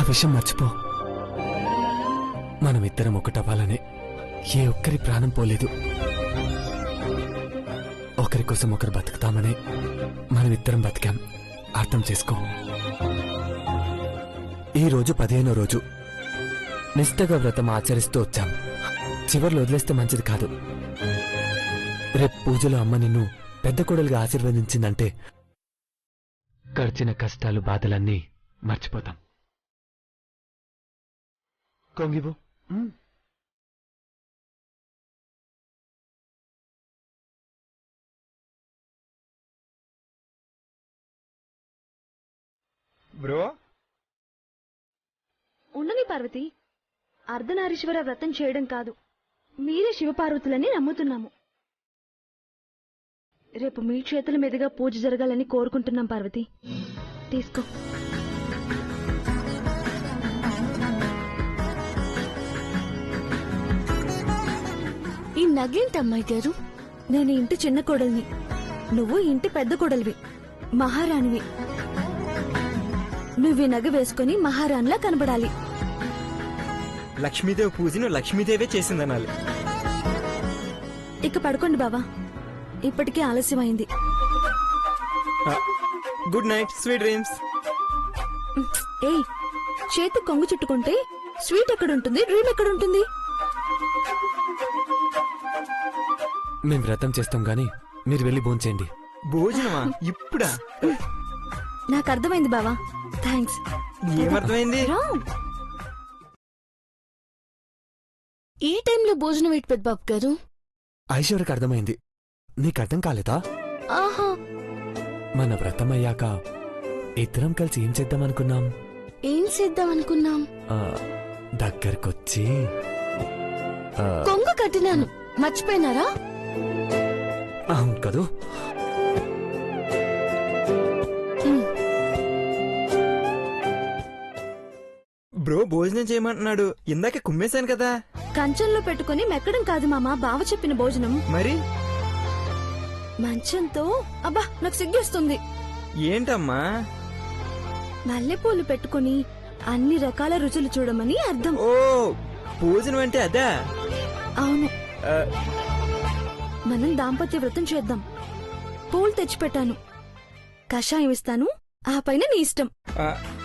విషయం మర్చిపో. మనమిద్దరం ఒకటవ్వాలనే ఏ ఒక్కరి ప్రాణం పోలేదు. ఒకరి కోసం ఒకరు బతుకుతామనే మనమిద్దరం బతికాం. అర్థం చేసుకో. ఈ రోజు 15వ రోజు. నిష్ఠగా వ్రతం ఆచరిస్తూ వచ్చాం. చివర్లో వదిలేస్తే మంచిది కాదు. రేపు పూజలో అమ్మ నిన్ను పెద్ద కోడలుగా ఆశీర్వదించిందంటే గడిచిన కష్టాలు బాధలన్నీ మర్చిపోతాం. కొంగిబు. బ్రో ఉండని పార్వతి, అర్ధనారీశ్వర వ్రతం చేయడం కాదు, మీరే శివపార్వతులని నమ్ముతున్నాము. రేపు మీ చేతుల మీదుగా పూజ జరగాలని కోరుకుంటున్నాం పార్వతి. తీసుకో. ఈ నగేంటి అమ్మాయి గారు? నేను ఇంటి చిన్న కోడల్ని, నువ్వు ఇంటి పెద్ద కోడలివి, మహారాణివి. నువ్వు ఈ నగ వేసుకుని మహారాణిలా కనబడాలి. లక్ష్మీదేవి పూజను లక్ష్మీదేవే చేసిందనాలి. ఇక పడుకోండి బావా, ఇప్పటికే ఆలస్యమైంది. Good night, sweet dreams. ఏయ్, చేతి కొంగు చుట్టుకుంటే స్వీట్ ఎక్కడుంటుంది, డ్రీమ్ ఎక్కడుంటుంది? మేం వ్రతం చేస్తాం గాని మీరు వెళ్ళి భోంచేయండి. భోజనమా? ఇప్పుడా? నాకు అర్థమైంది బావా, థ్యాంక్స్. ఏమర్థమైంది? ఈ టైంలో భోజనం ఏంటి పెద్దబాబు గారు? ఐశ్వర్యకి అర్థమైంది, నీకు అర్థం కాలేదా? ఆహా, మన వ్రతం అయ్యాక ఇద్దరం కలిసి ఏం చేద్దామనుకున్నాం? ఏం చేద్దాం అనుకున్నాం? దగ్గరకొచ్చి కొంగు కట్టినాను, మర్చిపోయినారా? అవును కదూ. బ్రో భోజనం చేయమంటున్నాడు. ఇందాకే కుమ్మేశాను కదా. కంచంలో పెట్టుకుని మెక్కడం కాదు మామ, బావ చెప్పిన భోజనం. మరి మంచంతో. అబ్బా, నాకు సిగ్గేస్తుంది. ఏంటమ్మా? మల్లెపూలు పెట్టుకుని అన్ని రకాల రుచులు చూడమని అర్థం. ఓ, భోజనం అంటే అదా? అవును. మనం దాంపత్య వ్రతం చేద్దాం. పూలు తెచ్చిపెట్టాను, కషాయం ఇస్తాను, ఆ పైన నీ ఇష్టం.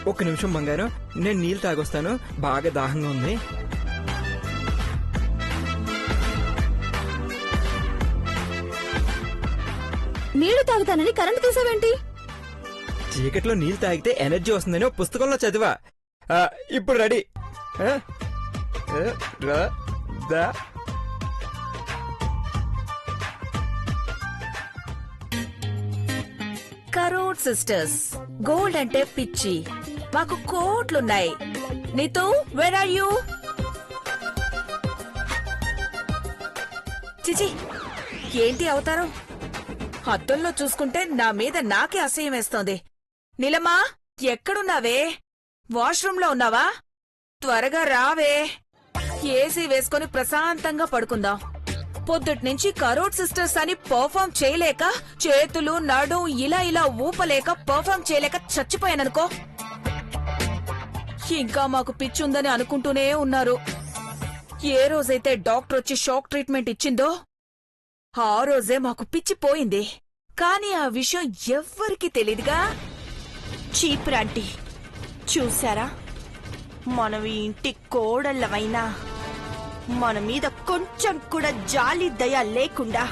ఒక్క నిమిషం బంగారం, నేను నీళ్ళు తాగొస్తాను, బాగా దాహంగా ఉంది. నీళ్లు తాగుతానని కరెంటు తీసావేంటి? చీకట్లో నీళ్ళు తాగితే ఎనర్జీ వస్తుందని ఓ పుస్తకంలో చదివా. ఇప్పుడు రెడీ. కరోడ్ సిస్టర్స్, గోల్డ్ అంటే పిచ్చి, మాకు కోట్లున్నాయి. నీతో వేర్ ఆర్ యూ? చిచి, ఏంటి అవతారం? అద్దంలో చూసుకుంటే నా మీద నాకే అసహ్యం వేస్తోంది. నీలమ్మా, ఎక్కడున్నావే? వాష్రూంలో ఉన్నావా? త్వరగా రావే. ఏసీ వేసుకుని ప్రశాంతంగా పడుకుందాం. పొద్దుట్నుంచి కరోడ్ సిస్టర్స్ అని పర్ఫార్మ్ చేయలేక, చేతులు నడు ఇలా ఊపలేక, పర్ఫార్మ్ చేయలేక చచ్చిపోయాననుకో. ఇంకా మాకు పిచ్చుందని అనుకుంటూనే ఉన్నారు. ఏ రోజైతే డాక్టర్ వచ్చి షాక్ ట్రీట్మెంట్ ఇచ్చిందో ఆ రోజే మాకు పిచ్చిపోయింది. కానీ ఆ విషయం ఎవ్వరికీ తెలీదుగా. చీపురాంటీ, చూసారా? మనం ఈ ఇంటి కోడళ్ళమైనా మన మీద కొంచెం కూడా జాలి దయ లేకుండా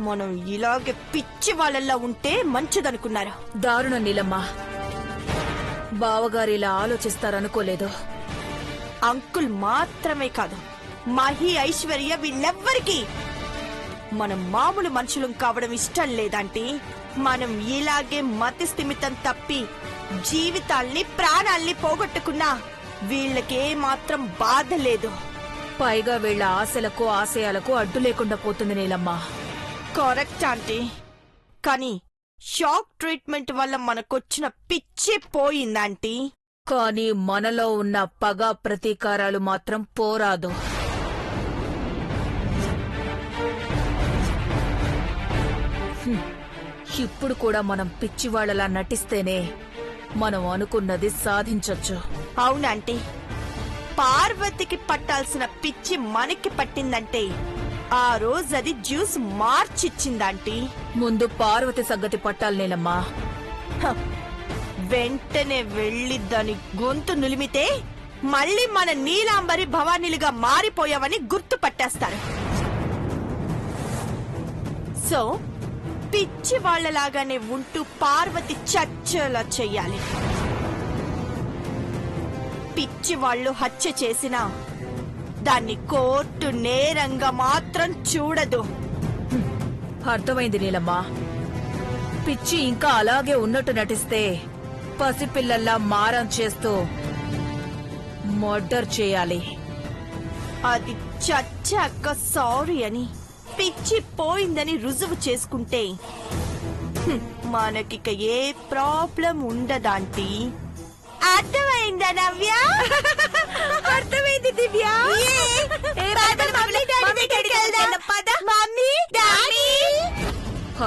మనం ఇలాగే పిచ్చి వాళ్ళల్లా ఉంటే మంచిదనుకున్నారు. దారుణం నీలమ్మా, బావగారు ఇలా ఆలోచిస్తారనుకోలేదు. అంకుల్ మాత్రమే కాదు, మహి, ఐశ్వర్య వీళ్ళెవ్వరికీ మనం మామూలు మనుషులం కావడం ఇష్టం లేదంటే మనం ఇలాగే మతి స్థిమితం తప్పి జీవితాల్ని ప్రాణాల్ని పోగొట్టుకున్నా వీళ్ళకే మాత్రం బాధ లేదు. పైగా వీళ్ల ఆశలకు ఆశయాలకు అడ్డు లేకుండా పోతుంది నీలమ్మా. కరెక్ట్ ఆంటీ, కానీ షాక్ ట్రీట్మెంట్ వల్ల మనకొచ్చిన పిచ్చి పోయిందంటీ. కానీ మనలో ఉన్న పగ ప్రతీకారాలు మాత్రం పోరాదు. ఇప్పుడు కూడా మనం పిచ్చివాళ్లలా నటిస్తేనే మనం అనుకున్నది సాధించొచ్చు. అవునంటే పార్వతికి పట్టాల్సిన పిచ్చి మనకి పట్టిందంటే ఆ రోజు అది జ్యూస్ మార్చిచ్చిందంటీ. ముందు పార్వతి సంగతి పట్టాలనేనమ్మా. హ, వెంటనే వెళ్లి దాని గొంతు నులిమితే మళ్ళీ మన నీలాంబరి భవానీలుగా మారిపోయావని గుర్తు పట్టేస్తారు. సో పిచ్చి వాళ్లలాగానే ఉంటూ పార్వతి చచ్చేలా చెయ్యాలి. పిచ్చి వాళ్ళు హత్య చేసినా దాన్ని కోర్టు నేరంగా మాత్రం చూడదు. అర్థమైంది నీలమ్మా. పిచ్చి ఇంకా అలాగే ఉన్నట్టు నటిస్తే పసిపిల్లల్లా మారం చేస్తూ మర్డర్ చేయాలి. అది చచ్చాక సారీ అని పిచ్చి పోయిందని రుజువు చేసుకుంటే మనకిక ఏ ప్రాబ్లం ఉండదాంటీ. అర్థమైందా నవ్య? అర్థమైంది దివ్య.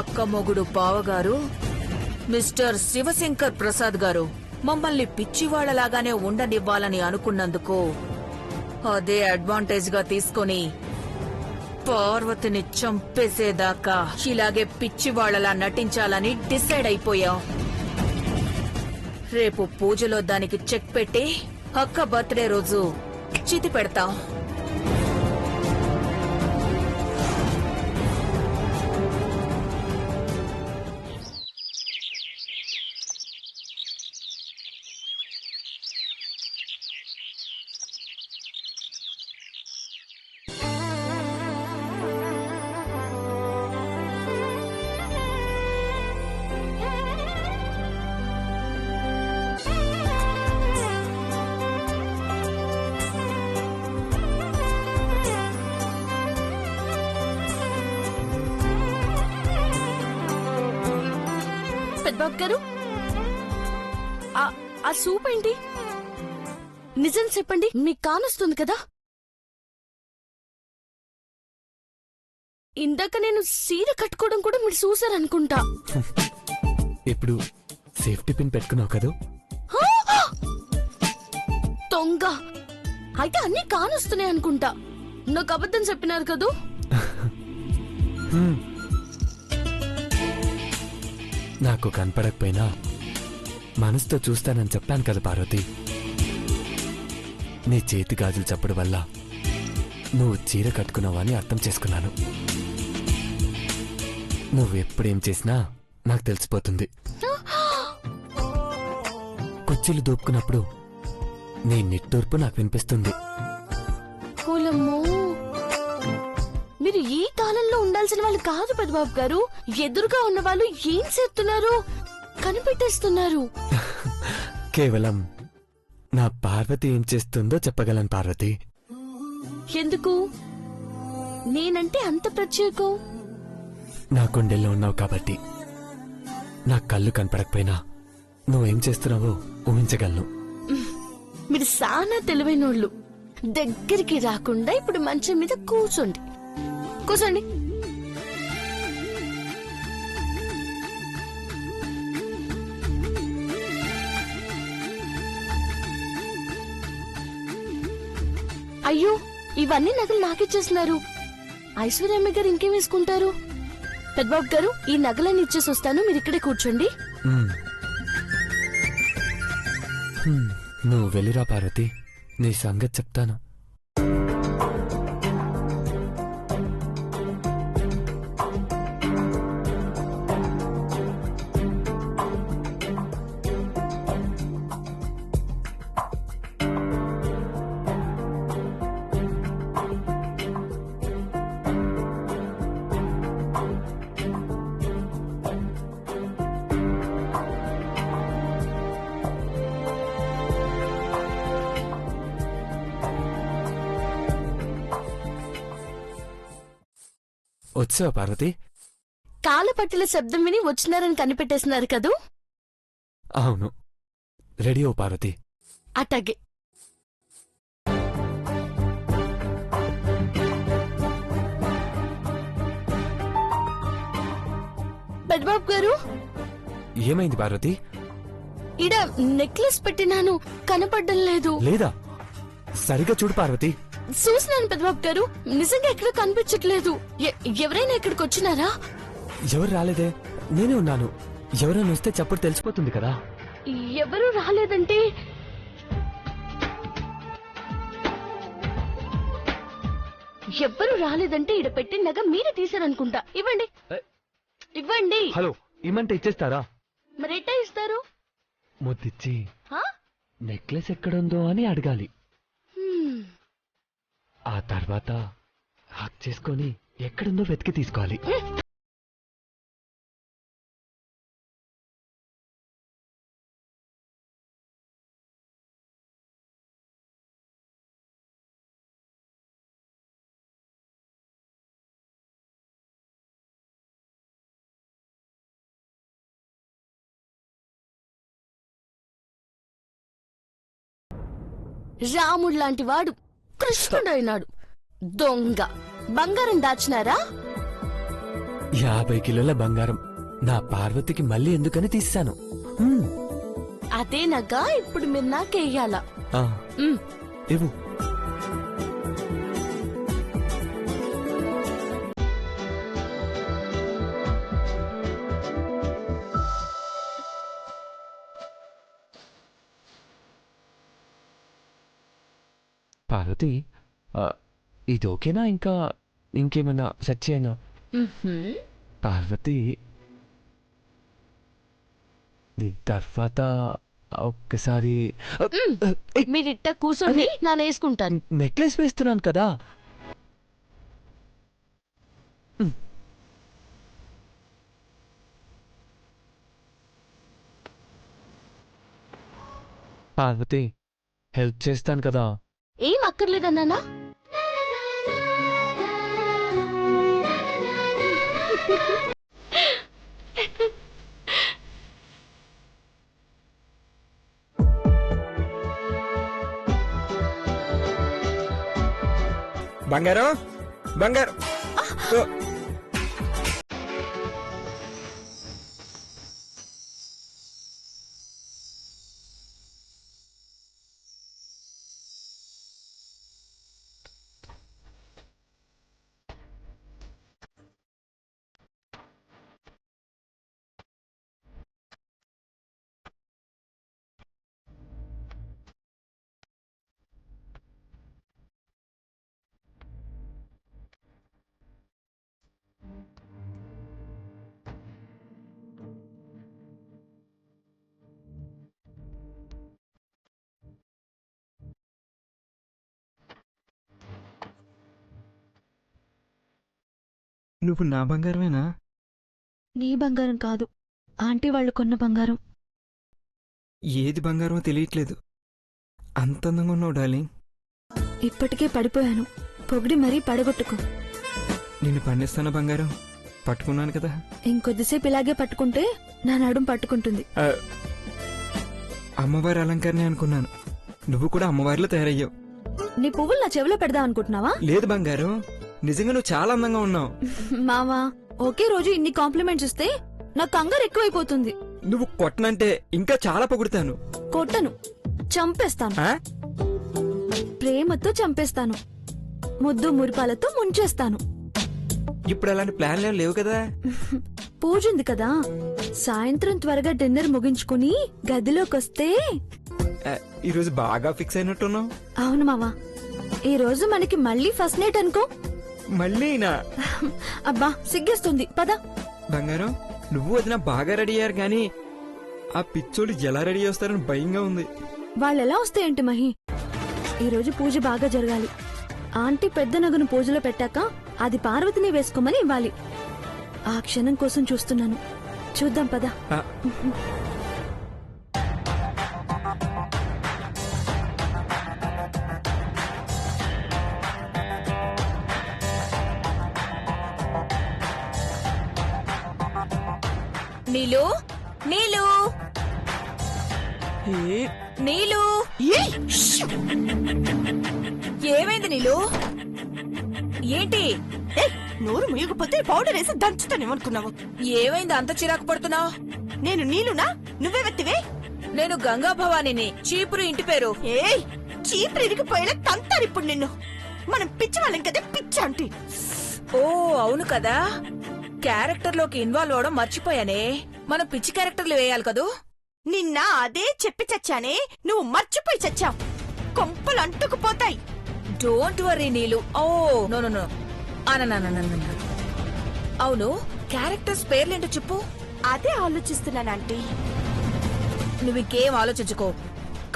అక్క మొగుడు బావగారు మిస్టర్ శివశంకర్ ప్రసాద్ గారు మమ్మల్ని పిచ్చివాళ్లలాగానే ఉండనివ్వాలని అనుకున్నందుకు అదే అడ్వాంటేజ్ గా తీసుకొని పార్వతిని చంపేసేదాకా ఇలాగే పిచ్చివాళ్లలా నటించాలని డిసైడ్ అయిపోయాం. రేపు పూజలో దానికి చెక్ పెట్టి అక్క బర్త్డే రోజు చితి పెడతాం. పెద్దబాబు గారు, ఆ సూప్ ఏంటి? నిజం చెప్పండి, మీకు కానొస్తుంది కదా? ఇందాక నేను సీర కట్టుకోవడం కూడా మీరు చూసారనుకుంటా. ఇప్పుడు సేఫ్టీ పిన్ పెట్టుకున్నావు కదా? దొంగ అయితే అన్ని కానొస్తున్నాయి అనుకుంటా. నాకు అబద్ధం చెప్పినారు కదూ? నాకు కనపడకపోయినా మనసుతో చూస్తానని చెప్పాను కదా పార్వతి. నీ చేతి గాజులు చప్పుడు వల్ల నువ్వు చీర కట్టుకున్నావని అర్థం చేసుకున్నాను. నువ్వెప్పుడేం చేసినా నాకు తెలిసిపోతుంది. కుర్చీలు దూపుకున్నప్పుడు నీ నిట్టూర్పు నాకు వినిపిస్తుంది. ఓలమ్మో, మీరు ఈ కాలంలో ఉండాల్సిన వాళ్ళు కాదు పెద్దబాబు గారు. ఎదురుగా ఉన్న వాళ్ళు ఏం చేస్తున్నారు కనిపెట్టేస్తున్నారు. కేవలం నా పార్వతి ఏం చేస్తుందో చెప్పగలను పార్వతి. ఎందుకు? నేనంటే అంత ప్రత్యేకం? నా గుండెల్లో ఉన్నావు కాబట్టి. నా కళ్ళు కనపడకపోయినా నువ్వేం చేస్తున్నావో ఊహించగలను. మీరు చాలా తెలివైనోళ్ళు. దగ్గరికి రాకుండా ఇప్పుడు మంచం మీద కూర్చోండి. కూర్చోండి. అయ్యో, ఇవన్నీ నగలు నాకిచ్చేస్తున్నారు. ఐశ్వర్యమ్మ గారు ఇంకేం వేసుకుంటారు? పెద్దబాబు గారు, ఈ నగలన్నీ ఇచ్చేసి వస్తాను, మీరు ఇక్కడే కూర్చోండి. నువ్వు వెళ్ళిరా పార్వతి, నీ సంగతి చెప్తాను. వచ్చావా పార్వతి? కాలపట్టిల శబ్దం విని వచ్చినారని కనిపెట్టేస్తున్నారు కదూ? అవును, రెడీ ఓ పార్వతి. అటగే. పెద్దబాబు గారు, ఏమైంది పార్వతి? ఇడ నెక్లెస్ పెట్టినాను కనపడడం లేదు. లేదా సరిగా చూడు పార్వతి. చూసినాను పెద్దబాబు గారు, నిజంగా ఎక్కడ కనిపించట్లేదు. ఎవరైనా ఇక్కడికి వచ్చినారా? ఎవరు రాలేదే, నేనే ఉన్నాను. ఎవరైనా వస్తే చప్పుడు తెలిసిపోతుంది కదా. ఎవరు రాలేదంటే ఇడ పెట్టిన నగ మీరే తీసారనుకుంటా. ఇవ్వండి ఇవ్వండి. హలో, ఇమ్మంటే ఇచ్చేస్తారా? మరి ఎట్టా ఇస్తారు? ముద్దిచ్చి హా? నెక్లెస్ ఎక్కడుందో అని అడగాలి. హ్మ్. ఆ తర్వాత హక్ చేసుకొని ఎక్కడుందో వెతికి తీసుకోవాలి. రాముడు లాంటి వాడు కృష్ణుడైనాడు. దొంగ బంగారం దాచినారా? 50 కిలోల బంగారం నా పార్వతికి మళ్ళీ ఎందుకని తీసాను. అదే నగ ఇప్పుడు మీరు నాకేయాల. ఇవ్వు. పార్వతి, ఇది ఓకేనా? ఇంకా ఇంకేమైనా సెట్ చేయనా? పార్వతి, తర్వాత ఒక్కసారి మీరిట్ట కూర్చోండి, నేను వేసుకుంటాను. నెక్లెస్ వేస్తున్నాను కదా. పార్వతి, హెల్ప్ చేస్తాను కదా. ఏం అక్కర్లేదన్నానా? బంగారం బంగారం. ఓ, నువ్వు నా బంగారమేనా? నీ బంగారం కాదు, ఆంటీ వాళ్ళు కొన్న బంగారం. ఏది బంగారమో తెలియట్లేదు. అంత అందంగా ఉన్నావు డార్లింగ్. ఇప్పటికే పడిపోయాను, పొగిడి మరీ పడగొట్టుకో. నిన్ను పండిస్తాన బంగారం, పట్టుకున్నాను కదా. ఇంకొద్దిసేపు ఇలాగే పట్టుకుంటే నా నడుం పట్టుకుంటుంది. అమ్మవారి అలంకరణ అనుకున్నాను, నువ్వు కూడా అమ్మవారిలో తయారయ్యావు. నీ పువ్వులు నా చెవిలో పెడదాం అనుకుంటున్నావా? లేదు బంగారం, నిజంగా నువ్వు చాలా అందంగా ఉన్నావు. మావా, ఒకే రోజు ఇన్ని కాంప్లిమెంట్స్ ఇస్తే నా కంగారు ఎక్కువైపోతుంది. నువ్వు కొట్టనంటే ఇంకా చాలా పొగుడుతాను. కొట్టను, చంపేస్తాను. ఆ? ప్రేమతో చంపేస్తాను, ముద్దు మురిపాలతో ముంచేస్తాను. ఇప్పుడు అలాంటి ప్లాన్లు ఏం లేవు కదా. పూజ ఉంది కదా, సాయంత్రం త్వరగా డిన్నర్ ముగించుకుని గదిలోకొస్తే. ఈరోజు బాగా ఫిక్స్ అయినట్టున్నావు. అవును మావా, ఈ రోజు మనకి మళ్ళీ ఫస్ట్ నైట్ అనుకో. మళ్ళీనా? అబ్బా సిగ్గేస్తుంది, పద. బంగారం, నువ్వు వదిన బాగా రెడీ అయ్యారు కానీ ఆ పిచ్చోళ్ళు ఎలా రెడీ చేస్తారని భయంగా ఉంది. వాళ్ళెలా వస్తాయేంటి మహి, ఈ రోజు పూజ బాగా జరగాలి. ఆంటీ పెద్ద నగను పూజలో పెట్టాక అది పార్వతిని వేసుకోమని ఇవ్వాలి. ఆ క్షణం కోసం చూస్తున్నాను. చూద్దాం పద. ఆ, నీలు నీలు నీలు, ఏమైంది నీలు? ఏంటి? నోరు ముయ్యకపోతే పౌడర్ వేసి దంచుతానేమనుకున్నావు? ఏమైంది అంత చిరాకు పడుతున్నావు? నేను నీలునా? నువ్వే వెత్తివే. నేను గంగా భవానిని, చీపురు ఇంటి పేరు. ఏయ్ చీపురు ఇరిగిపోయేలా తంతారు ఇప్పుడు నిన్ను. మనం పిచ్చి వాళ్ళం కదా పిచ్చాంటి. ఓ అవును కదా, క్యారెక్టర్ లోకి ఇన్వాల్వ్ అవడం మర్చిపోయానే. మనం పిచ్చి క్యారెక్టర్లు వేయాలి కదూ. నిన్న అదే చెప్పి చచ్చానే, నువ్వు మర్చిపోయి చచ్చావు. కొంపలు అంటుకుపోతాయి. Don't worry Neelu. Oh no no no అవును, క్యారెక్టర్స్ పేర్లేంటో చెప్పు. అదే ఆలోచిస్తున్నానంటీ. నువ్వు ఇంకేం ఆలోచించుకో.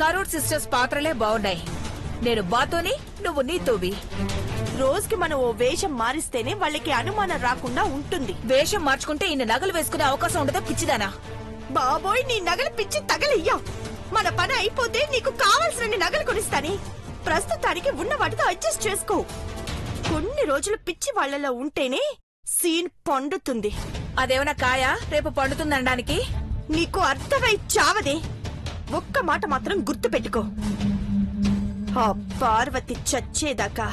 కరూర్ సిస్టర్స్ పాత్రలే బాగున్నాయి. నేను బాతోని, నువ్వు నీతోవి. రోజుకి మనం ఓ వేషం మారిస్తేనే వాళ్ళకి అనుమానం రాకుండా ఉంటుంది. వేషం మార్చుకుంటే ఇన్ని నగలు వేసుకునే అవకాశం ఉండదా పిచ్చిదానా? బాబోయ్ నీ నగలు పిచ్చి తగలయ్యా. మన పని అయిపోతే నీకు కావాల్సిన నగలు కొనిస్తానే. ప్రస్తుతానికి ఉన్న వాటితో అడ్జస్ట్ చేసుకో. కొన్ని రోజులు పిచ్చి వాళ్లలో ఉంటేనే సీన్ పండుతుంది. అదేమన్నా కాయ రేపు పండుతుందనడానికి? నీకు అర్థమై చావదే. ఒక్క మాట మాత్రం గుర్తు పెట్టుకో. ఆ పార్వతి చచ్చేదాకా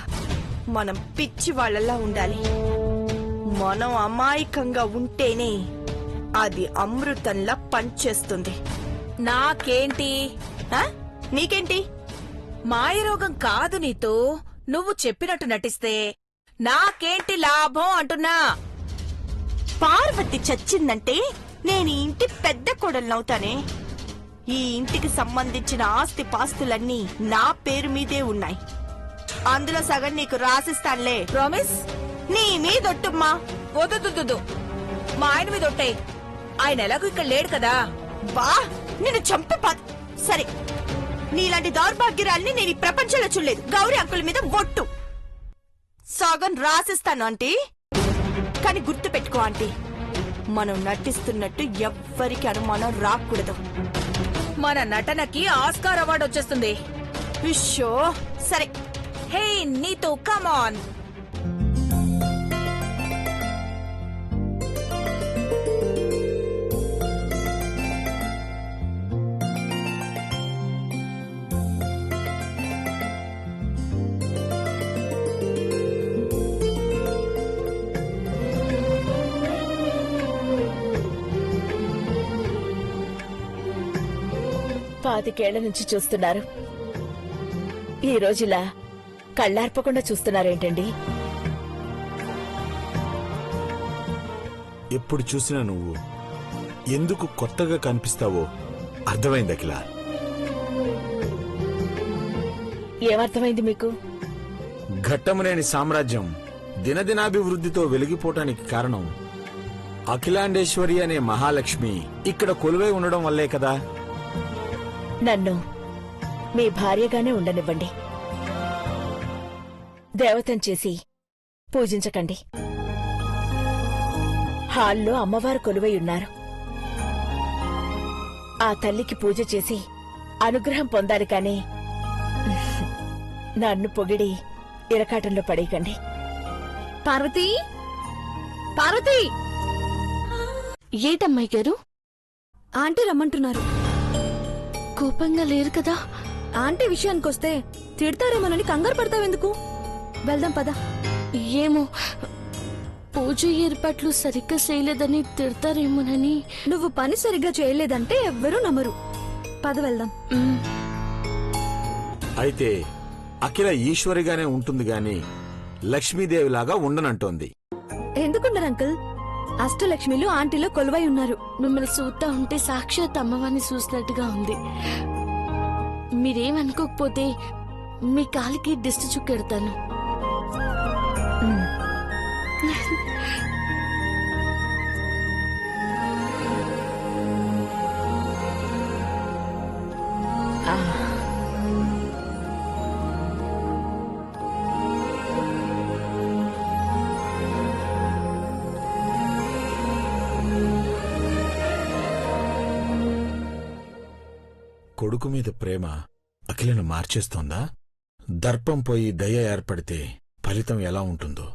మనం పిచ్చి వాళ్లలా ఉండాలి. మనం అమాయకంగా ఉంటేనే అది అమృతంలా పనిచేస్తుంది. నాకేంటి? నీకేంటి? మాయరోగం కాదు నీతో. నువ్వు చెప్పినట్టు నటిస్తే నాకేంటి లాభం అంటున్నా. పార్వతి చచ్చిందంటే నేను ఈ ఇంటి పెద్ద కోడలనవుతానే. ఈ ఇంటికి సంబంధించిన ఆస్తి పాస్తులన్నీ నా పేరు మీదే ఉన్నాయి. అందులో సగం నీకు రాసిస్తానులే. ప్రామిస్? నీ మీదొట్టుమ్మా. వద్దు, మా ఆయన మీద ఒట్టాయి. ఆయన ఎలాగో ఇక్కడ లేడు కదా. బా నిన్ను చంప. సరే, నీలాంటి దౌర్భాగ్యురాల్ని నేను ఈ ప్రపంచంలో చూడలేదు. గౌరీ అంకుల మీద ఒట్టు. సగం రాసిస్తాను ఆంటీ. కానీ గుర్తు పెట్టుకో ఆంటీ, మనం నటిస్తున్నట్టు ఎవ్వరికి అనుమానం రాకూడదు. మన నటనకి ఆస్కార్ అవార్డు వచ్చేస్తుంది. విషో సరే. హే నీతో కమాన్. పాతికేళ్ల నుంచి చూస్తున్నారు. ఈ రోజులా కళ్ళార్పకుండా చూస్తున్నారేంటండి? ఎప్పుడు చూసినా నువ్వు ఎందుకు కొత్తగా కనిపిస్తావో అర్థమైంది అఖిల. ఏమర్థమైంది మీకు? ఘట్టములేని సామ్రాజ్యం దినదినాభివృద్ధితో వెలిగిపోవటానికి కారణం అఖిలాండేశ్వరి అనే మహాలక్ష్మి ఇక్కడ కొలువై ఉండడం వల్లే కదా. నన్ను మీ భార్యగానే ఉండనివ్వండి. దేవతం చేసి పూజించకండి. హాల్లో అమ్మవారు కొలువై ఉన్నారు. ఆ తల్లికి పూజ చేసి అనుగ్రహం పొందాలి కానీ నన్ను పొగిడి ఇరకాటంలో పడేయకండి. పార్వతి, పార్వతి! ఏటమ్మాయి గారు? ఆంటీ రమ్మంటున్నారు. కోపంగా లేరు కదా? ఆంటీ విషయానికొస్తే తిడతారేమోనని కంగారు పడతావెందుకు? వెళ్దాం పద. ఏమో, పూజ ఏర్పాట్లు సరిగ్గా చేయలేదని తిడతారేమోనని. నువ్వు పని సరిగ్గా చేయలేదంటే ఎవ్వరూ నమ్మరు. పద వెళ్దాం. అయితే అఖిల ఈశ్వరిగానే ఉంటుంది గాని లక్ష్మీదేవిలాగా ఉండనంటోంది. ఎందుకున్నారు అంకుల్? అష్టలక్ష్మిలు ఆంటీలో కొలువై ఉన్నారు. మిమ్మల్ని చూస్తా ఉంటే సాక్షాత్ అమ్మవారిని చూసినట్టుగా ఉంది. మీరేమనుకోకపోతే మీ కాలికి దిష్టి చుక్కెడతాను. కొడుకు మీద ప్రేమ అఖిలను మార్చేస్తోందా? దర్పం పోయి దయ ఏర్పడితే ఫలితం ఎలా ఉంటుందో?